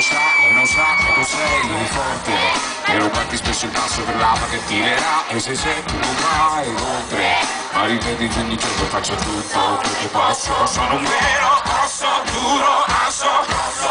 non sa che tu sei forte, e non parti spesso il passo per l'apa che tirerà, e se tu vai oltre, ma rivedi che ogni giorno faccio tutto quello che posso. Sono un vero osso, duro, asso,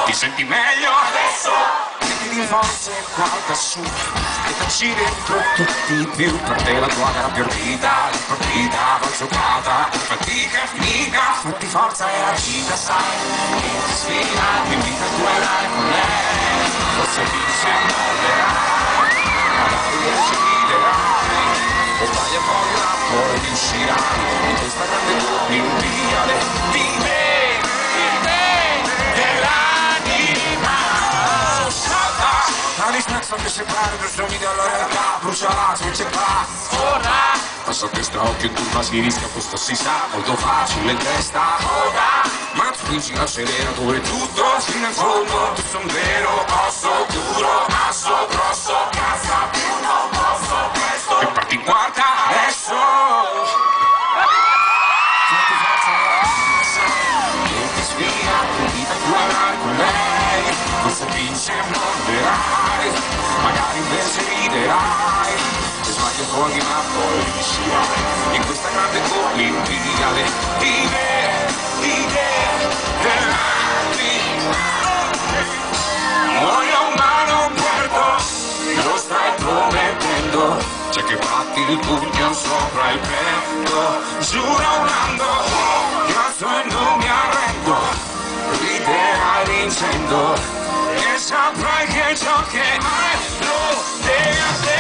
ti senti meglio adesso? Di forze guarda su e dacci dentro tutti di più, per te la tua gara più ardita, la partita va giocata, fatica finita, fatti forza e la vita sai che ti sfida, ti invita a duellare con lei, forse vince e mollerai, magari riesci a riderai, e sbaglia poi ma poi riuscirai, in questa grande Olimpiade di me. La distanza che separa due sogni dalla realtà bruciarà se c'è qua. Ora passa a testa, occhio turba, si rischia, questo si sa, molto facile in testa. Ora ma tu vinci l'acceleratore, tutto fino in fondo. Tu son vero, osso, duro, asso, grosso, casa, più non posso, questo. E parti in quarta adesso. Fatti forza che ti sfida, ti invita a guardare con lei, forse vince e mollerai, magari invece riderai, e sbagli fuori ma poi riuscirai, in questa grande Olimpiade di muoio ma non perdo, lo stai promettendo, c'è che batti il pugno sopra il petto, giurando, cazzo e non mi arrendo, riderai vincendo, e saprai che ciò che hai lo devi a te.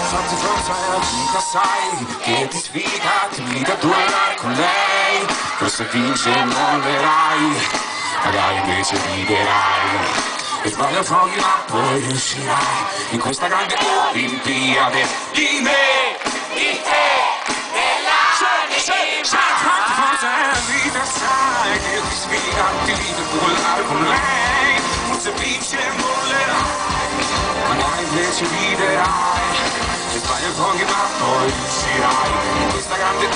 Fatti forza e la vita sai che ti sfiga, ti invita a duellare con lei, forse vince e mollerai, magari invece riderai, e sbaglia fuochi ma poi riuscirai, in questa grande Olimpiade di me, di te, fatti forza e la vita sai che ti sfiga, ti invita a duellare con lei, forse vince e mollerai, magari invece riderai, e sbaglia pochi ma poi riuscirai, in questa grande